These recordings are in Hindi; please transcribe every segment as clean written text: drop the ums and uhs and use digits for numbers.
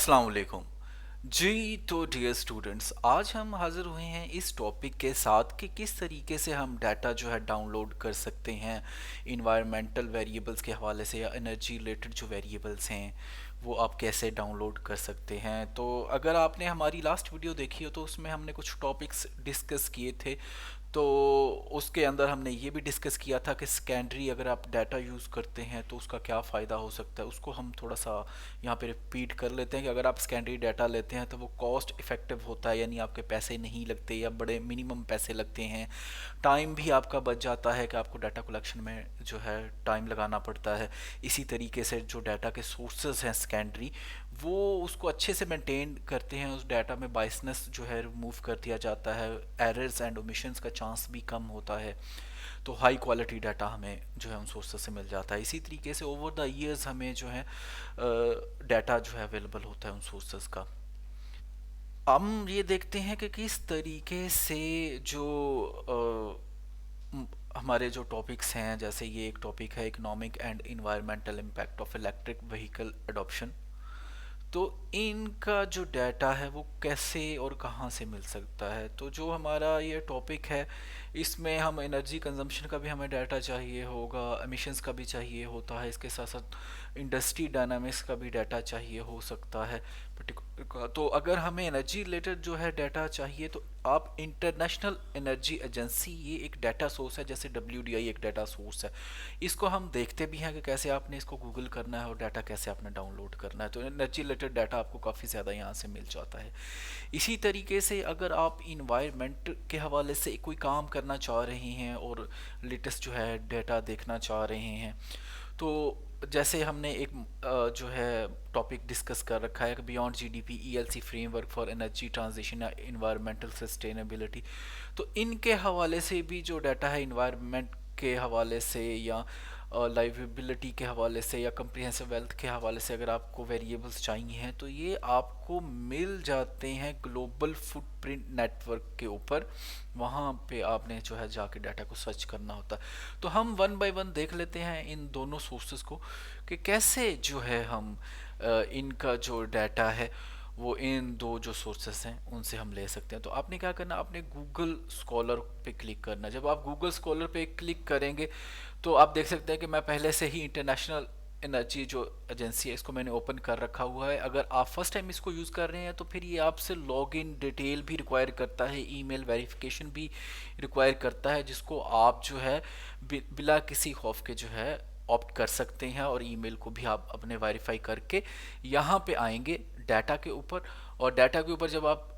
अस्सलाम वालेकुम जी। तो डियर स्टूडेंट्स, आज हम हाज़िर हुए हैं इस टॉपिक के साथ कि किस तरीके से हम डाटा जो है डाउनलोड कर सकते हैं इन्वायरमेंटल वेरिएबल्स के हवाले से या एनर्जी रिलेटेड जो वेरिएबल्स हैं वो आप कैसे डाउनलोड कर सकते हैं। तो अगर आपने हमारी लास्ट वीडियो देखी हो तो उसमें हमने कुछ टॉपिक्स डिस्कस किए थे। तो उसके अंदर हमने ये भी डिस्कस किया था कि सेकेंडरी अगर आप डाटा यूज़ करते हैं तो उसका क्या फ़ायदा हो सकता है। उसको हम थोड़ा सा यहाँ पे रिपीट कर लेते हैं कि अगर आप सेकेंडरी डाटा लेते हैं तो वो कॉस्ट इफ़ेक्टिव होता है, यानी आपके पैसे नहीं लगते या बड़े मिनिमम पैसे लगते हैं। टाइम भी आपका बच जाता है कि आपको डाटा कलेक्शन में जो है टाइम लगाना पड़ता है। इसी तरीके से जो डाटा के सोर्सेज हैं सेकेंडरी, वो उसको अच्छे से मेंटेन करते हैं। उस डाटा में बायसनेस जो है रिमूव कर दिया जाता है, एरर्स एंड ओमिशंस का चांस भी कम होता है। तो हाई क्वालिटी डाटा हमें जो है उन सोर्सेज से मिल जाता है। इसी तरीके से ओवर द ईयर्स हमें जो है डाटा जो है अवेलेबल होता है उन सोर्सेज का। हम ये देखते हैं कि किस तरीके से जो हमारे जो टॉपिक्स हैं, जैसे ये एक टॉपिक है economic and environmental impact of electric vehicle adoption. तो इनका जो डाटा है वो कैसे और कहाँ से मिल सकता है। तो जो हमारा ये टॉपिक है इसमें हम एनर्जी कंजम्पशन का भी हमें डाटा चाहिए होगा, एमिशंस का भी चाहिए होता है, इसके साथ साथ इंडस्ट्री डायनामिक्स का भी डाटा चाहिए हो सकता है पर्टिकुलर का। तो अगर हमें एनर्जी रिलेटेड जो है डाटा चाहिए तो आप इंटरनेशनल एनर्जी एजेंसी, ये एक डाटा सोर्स है, जैसे WDI एक डाटा सोर्स है। इसको हम देखते भी हैं कि कैसे आपने इसको गूगल करना है और डाटा कैसे आपने डाउनलोड करना है। तो एनर्जी रिलेटेड डाटा आपको काफ़ी ज़्यादा यहाँ से मिल जाता है। इसी तरीके से अगर आप इन्वायरमेंट के हवाले से कोई काम करना चाह रहे हैं और लेटेस्ट जो है डाटा देखना चाह रहे हैं, तो जैसे हमने एक जो है टॉपिक डिस्कस कर रखा है कि beyond GDP ELC framework for energy transition या इन्वायरमेंटल सस्टेनेबिलिटी। तो इनके हवाले से भी जो डाटा है इन्वायरमेंट के हवाले से या लाइवेबिलिटी के हवाले से या कम्प्रिहेंसिव वेल्थ के हवाले से अगर आपको वेरिएबल्स चाहिए हैं तो ये आपको मिल जाते हैं ग्लोबल फुटप्रिंट नेटवर्क के ऊपर। वहाँ पे आपने जो है जाके डाटा को सर्च करना होता है। तो हम वन बाय वन देख लेते हैं इन दोनों सोर्सेज को कि कैसे जो है हम इनका जो डाटा है वो इन दो जो सोर्सेस हैं उनसे हम ले सकते हैं। तो आपने क्या करना, आपने गूगल स्कॉलर पे क्लिक करना। जब आप गूगल स्कॉलर पे क्लिक करेंगे तो आप देख सकते हैं कि मैं पहले से ही इंटरनेशनल एनर्जी जो एजेंसी है इसको मैंने ओपन कर रखा हुआ है। अगर आप फर्स्ट टाइम इसको यूज़ कर रहे हैं तो फिर ये आपसे लॉगिन डिटेल भी रिक्वायर करता है, ईमेल वेरिफिकेशन भी रिक्वायर करता है, जिसको आप जो है बिला किसी खौफ के जो है ऑप्ट कर सकते हैं। और ईमेल को भी आप अपने वेरीफाई करके यहाँ पे आएंगे डाटा के ऊपर। और डाटा के ऊपर जब आप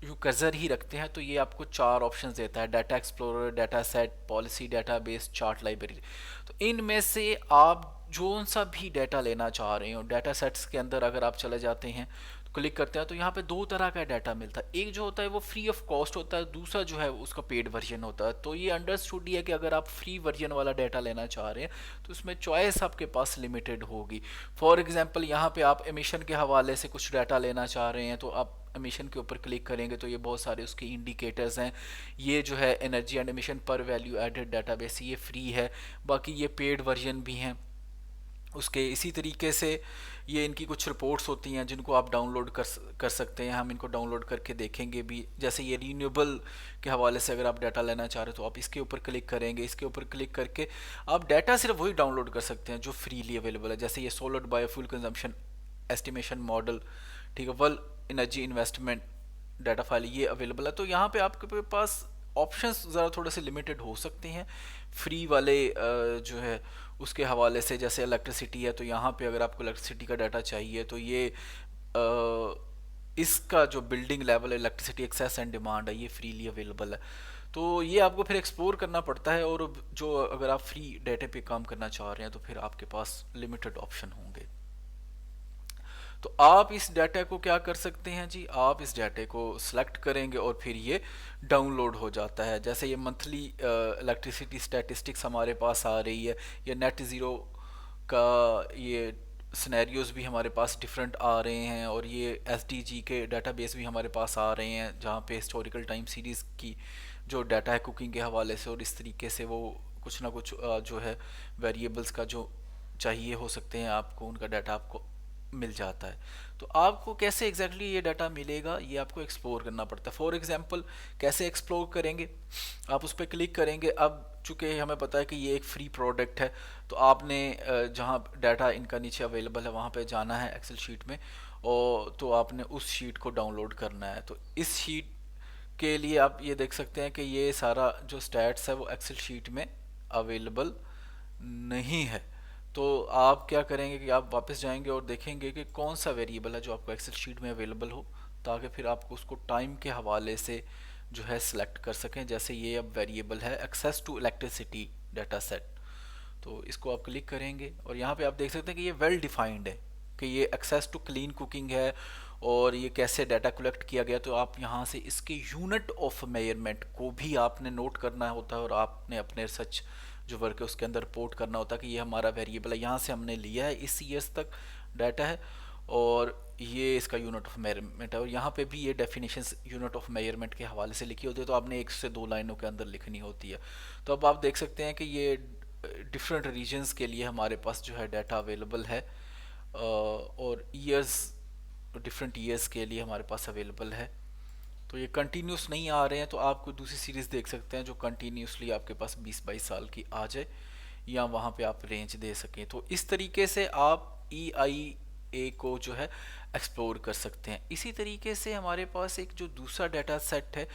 यू कर्सर ही रखते हैं तो ये आपको चार ऑप्शंस देता है: data explorer, data set, policy database, chart library. तो इनमें से आप जो सा भी डाटा लेना चाह रहे हो, डाटा सेट्स के अंदर अगर आप चले जाते हैं क्लिक करते हैं तो यहाँ पे दो तरह का डाटा मिलता है। एक जो होता है वो फ्री ऑफ कॉस्ट होता है, दूसरा जो है उसका पेड वर्जन होता है। तो ये अंडरस्टूड ही है कि अगर आप फ्री वर्जन वाला डाटा लेना चाह रहे हैं तो उसमें चॉइस आपके पास लिमिटेड होगी। फॉर एग्जांपल यहाँ पे आप एमिशन के हवाले से कुछ डाटा लेना चाह रहे हैं तो आप एमिशन के ऊपर क्लिक करेंगे तो ये बहुत सारे उसके इंडिकेटर्स हैं। ये जो है एनर्जी एंड एमिशन पर वैल्यू एडेड डाटाबेस, ये फ्री है। बाकी ये पेड वर्जन भी हैं उसके। इसी तरीके से ये इनकी कुछ रिपोर्ट्स होती हैं जिनको आप डाउनलोड कर सकते हैं। हम इनको डाउनलोड करके देखेंगे भी। जैसे ये रीन्यूएबल के हवाले से अगर आप डाटा लेना चाह रहे हो तो आप इसके ऊपर क्लिक करेंगे। इसके ऊपर क्लिक करके आप डाटा सिर्फ वही डाउनलोड कर सकते हैं जो फ्रीली अवेलेबल है। जैसे ये solar biofuel consumption estimation model, ठीक है, world energy investment data file, ये अवेलेबल है। तो यहाँ पे आपके पास ऑप्शंस ज़रा थोड़े से लिमिटेड हो सकते हैं फ्री वाले जो है उसके हवाले से। जैसे इलेक्ट्रिसिटी है तो यहाँ पे अगर आपको इलेक्ट्रिसिटी का डाटा चाहिए तो ये इसका जो building level electricity access and demand है ये फ्रीली अवेलेबल है। तो ये आपको फिर एक्सप्लोर करना पड़ता है। और जो अगर आप फ्री डाटा पे काम करना चाह रहे हैं तो फिर आपके पास लिमिटेड ऑप्शन होंगे। तो आप इस डाटा को क्या कर सकते हैं जी, आप इस डाटा को सिलेक्ट करेंगे और फिर ये डाउनलोड हो जाता है। जैसे ये मंथली इलेक्ट्रिसिटी स्टैटिस्टिक्स हमारे पास आ रही है, या नेट ज़ीरो का ये सिनेरियोज भी हमारे पास डिफरेंट आ रहे हैं। और ये SDG के डाटाबेस भी हमारे पास आ रहे हैं जहाँ पे हिस्टोरिकल टाइम सीरीज़ की जो डाटा है कुकिंग के हवाले से। और इस तरीके से वो कुछ ना कुछ जो है वेरिएबल्स का जो चाहिए हो सकते हैं आपको, उनका डाटा आपको मिल जाता है। तो आपको कैसे एग्जैक्टली ये डाटा मिलेगा, ये आपको एक्सप्लोर करना पड़ता है। फॉर एग्जांपल कैसे एक्सप्लोर करेंगे, आप उस पर क्लिक करेंगे। अब चूंकि हमें पता है कि ये एक फ्री प्रोडक्ट है, तो आपने जहाँ डाटा इनका नीचे अवेलेबल है वहाँ पे जाना है एक्सेल शीट में, और तो आपने उस शीट को डाउनलोड करना है। तो इस शीट के लिए आप ये देख सकते हैं कि ये सारा जो स्टैट्स है वो एक्सेल शीट में अवेलेबल नहीं है। तो आप क्या करेंगे कि आप वापस जाएंगे और देखेंगे कि कौन सा वेरिएबल है जो आपको एक्सेल शीट में अवेलेबल हो, ताकि फिर आपको उसको टाइम के हवाले से जो है सिलेक्ट कर सकें। जैसे ये अब वेरिएबल है access to electricity data set, तो इसको आप क्लिक करेंगे और यहाँ पे आप देख सकते हैं कि ये वेल डिफाइंड है कि ये एक्सेस टू क्लीन कुकिंग है और ये कैसे डाटा कलेक्ट किया गया। तो आप यहाँ से इसके यूनिट ऑफ मेजरमेंट को भी आपने नोट करना होता है और आपने अपने रिसर्च जो वर्क है उसके अंदर रिपोर्ट करना होता है कि ये हमारा वेरिएबल है, यहाँ से हमने लिया है, इस ईयर्स तक डाटा है और ये इसका यूनिट ऑफ मेजरमेंट है। और यहाँ पे भी ये डेफिनेशंस यूनिट ऑफ मेजरमेंट के हवाले से लिखी होती है, तो आपने एक से दो लाइनों के अंदर लिखनी होती है। तो अब आप देख सकते हैं कि ये डिफरेंट रीजन्स के लिए हमारे पास जो है डाटा अवेलेबल है, और ईयर्स डिफरेंट ईयर्स के लिए हमारे पास अवेलेबल है। तो ये कंटिन्यूस नहीं आ रहे हैं, तो आप कोई दूसरी सीरीज़ देख सकते हैं जो कंटिन्यूसली आपके पास 20-22 साल की आ जाए, या वहाँ पे आप रेंज दे सकें। तो इस तरीके से आप EIA को जो है एक्सप्लोर कर सकते हैं। इसी तरीके से हमारे पास एक जो दूसरा डाटा सेट है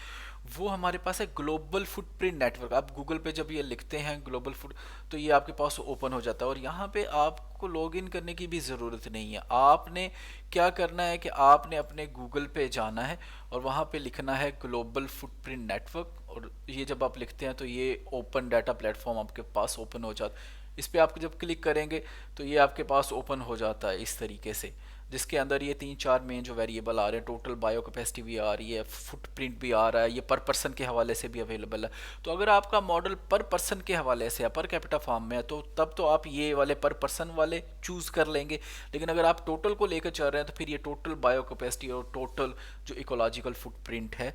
वो हमारे पास है ग्लोबल फुटप्रिंट नेटवर्क। आप गूगल पे जब ये लिखते हैं ग्लोबल फुट, तो ये आपके पास ओपन हो जाता है और यहाँ पे आपको लॉगिन करने की भी ज़रूरत नहीं है। आपने क्या करना है कि आपने अपने गूगल पे जाना है और वहाँ पे लिखना है ग्लोबल फुटप्रिंट नेटवर्क, और ये जब आप लिखते हैं तो ये ओपन डाटा प्लेटफॉर्म आपके पास ओपन हो जाता है। इस पर आप जब क्लिक करेंगे तो ये आपके पास ओपन हो जाता है इस तरीके से, जिसके अंदर ये 3-4 मेन जो वेरिएबल आ रहे हैं, टोटल बायो कैपेसिटी भी आ रही है, फुटप्रिंट भी आ रहा है, ये पर पर्सन के हवाले से भी अवेलेबल है। तो अगर आपका मॉडल पर पर्सन के हवाले से है, पर कैपिटा फॉर्म में है, तो तब तो आप ये वाले पर पर्सन वाले चूज़ कर लेंगे। लेकिन अगर आप टोटल को लेकर चल रहे हैं तो फिर ये टोटल बायो कैपेसिटी और टोटल जो इकोलॉजिकल फुटप्रिंट है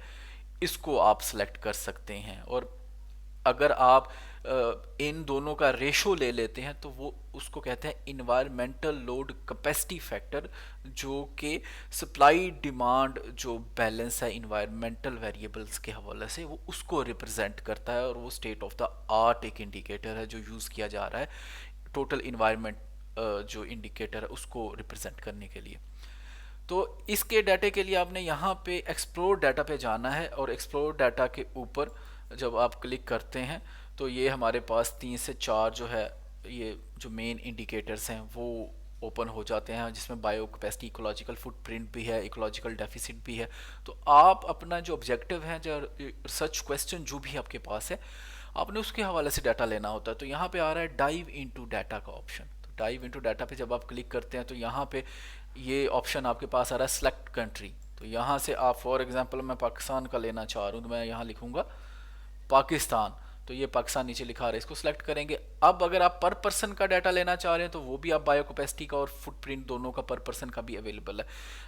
इसको आप सेलेक्ट कर सकते हैं। और अगर आप इन दोनों का रेशो ले लेते हैं तो वो उसको कहते हैं इन्वायरमेंटल लोड कैपेसिटी फैक्टर, जो कि सप्लाई डिमांड जो बैलेंस है इन्वायरमेंटल वेरिएबल्स के हवाले से वो उसको रिप्रेजेंट करता है। और वो स्टेट ऑफ द आर्ट एक इंडिकेटर है जो यूज़ किया जा रहा है टोटल इन्वायरमेंट जो इंडिकेटर है उसको रिप्रेजेंट करने के लिए। तो इसके डाटे के लिए आपने यहाँ पे एक्सप्लोर डाटा पे जाना है और एक्सप्लोर डाटा के ऊपर जब आप क्लिक करते हैं तो ये हमारे पास 3 से 4 जो है ये जो मेन इंडिकेटर्स हैं वो ओपन हो जाते हैं, जिसमें बायो कैपेसिटी, इकोलॉजिकल फुटप्रिंट भी है, इकोलॉजिकल डेफिसिट भी है। तो आप अपना जो ऑब्जेक्टिव है, जो रिसर्च क्वेश्चन जो भी आपके पास है, आपने उसके हवाले से डाटा लेना होता है। तो यहाँ पे आ रहा है डाइव इनटू डाटा का ऑप्शन। तो डाइव इनटू डाटा पे जब आप क्लिक करते हैं तो यहाँ पे ये ऑप्शन आपके पास आ रहा है सेलेक्ट कंट्री। तो यहाँ से आप फॉर एग्जांपल मैं पाकिस्तान का लेना चाह रहा हूँ तो मैं यहाँ लिखूँगा पाकिस्तान, तो ये पाकिस्तान नीचे लिखा रहा है, इसको सिलेक्ट करेंगे। अब अगर आप पर पर्सन का डाटा लेना चाह रहे हैं तो वो भी आप बायो कैपेसिटी का और फुटप्रिंट दोनों का पर पर्सन का भी अवेलेबल है।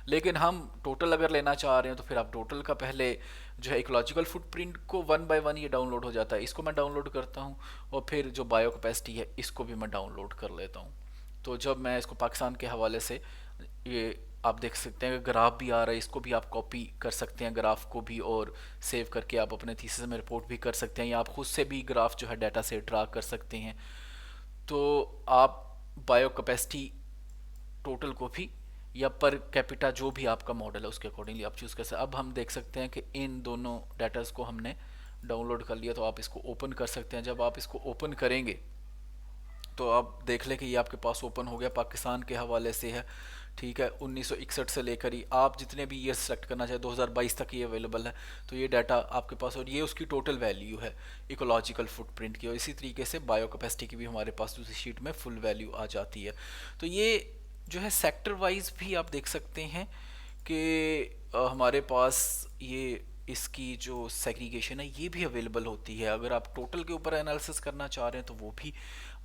लेकिन हम टोटल अगर लेना चाह रहे हैं तो फिर आप टोटल का पहले जो है इकोलॉजिकल फुटप्रिंट को 1 बाय 1 ये डाउनलोड हो जाता है, इसको मैं डाउनलोड करता हूँ और फिर जो बायो कैपेसिटी है इसको भी मैं डाउनलोड कर लेता हूँ। तो जब मैं इसको पाकिस्तान के हवाले से, ये आप देख सकते हैं ग्राफ भी आ रहा है, इसको भी आप कॉपी कर सकते हैं ग्राफ को भी, और सेव करके आप अपने थीसिस में रिपोर्ट भी कर सकते हैं, या आप खुद से भी ग्राफ जो है डाटा से ड्रा कर सकते हैं। तो आप बायो कैपेसिटी टोटल को भी या पर कैपिटा जो भी आपका मॉडल है उसके अकॉर्डिंगली आप चूज़ कर सकते हैं। अब हम देख सकते हैं कि इन दोनों डाटाज को हमने डाउनलोड कर लिया, तो आप इसको ओपन कर सकते हैं। जब आप इसको ओपन करेंगे तो आप देख लें कि ये आपके पास ओपन हो गया, पाकिस्तान के हवाले से है, ठीक है। 1961 से लेकर ही आप जितने भी ईयर सेलेक्ट करना चाहे 2022 तक ये अवेलेबल है। तो ये डाटा आपके पास, और ये उसकी टोटल वैल्यू है इकोलॉजिकल फुटप्रिंट की, और इसी तरीके से बायो कैपेसिटी की भी हमारे पास दूसरी शीट में फुल वैल्यू आ जाती है। तो ये जो है सेक्टर वाइज भी आप देख सकते हैं कि हमारे पास ये इसकी जो सेग्रीगेशन है ये भी अवेलेबल होती है। अगर आप टोटल के ऊपर एनालिसिस करना चाह रहे हैं तो वो भी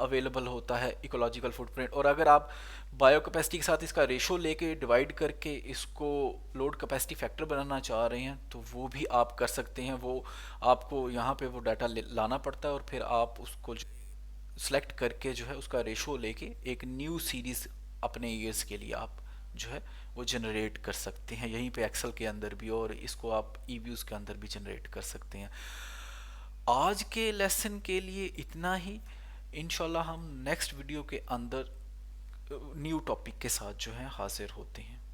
अवेलेबल होता है इकोलॉजिकल फुटप्रिंट। और अगर आप बायो कैपेसिटी के साथ इसका रेशो लेके डिवाइड करके इसको लोड कैपेसिटी फैक्टर बनाना चाह रहे हैं तो वो भी आप कर सकते हैं। वो आपको यहाँ पे वो डाटा लाना पड़ता है और फिर आप उसको सेलेक्ट करके जो है उसका रेशो लेके एक न्यू सीरीज़ अपने ईयर्स के लिए आप जो है वो जनरेट कर सकते हैं, यहीं पे एक्सेल के अंदर भी, और इसको आप ईव्यूज़ के अंदर भी जनरेट कर सकते हैं। आज के लेसन के लिए इतना ही। इंशाल्लाह हम नेक्स्ट वीडियो के अंदर न्यू टॉपिक के साथ जो है हाजिर होते हैं।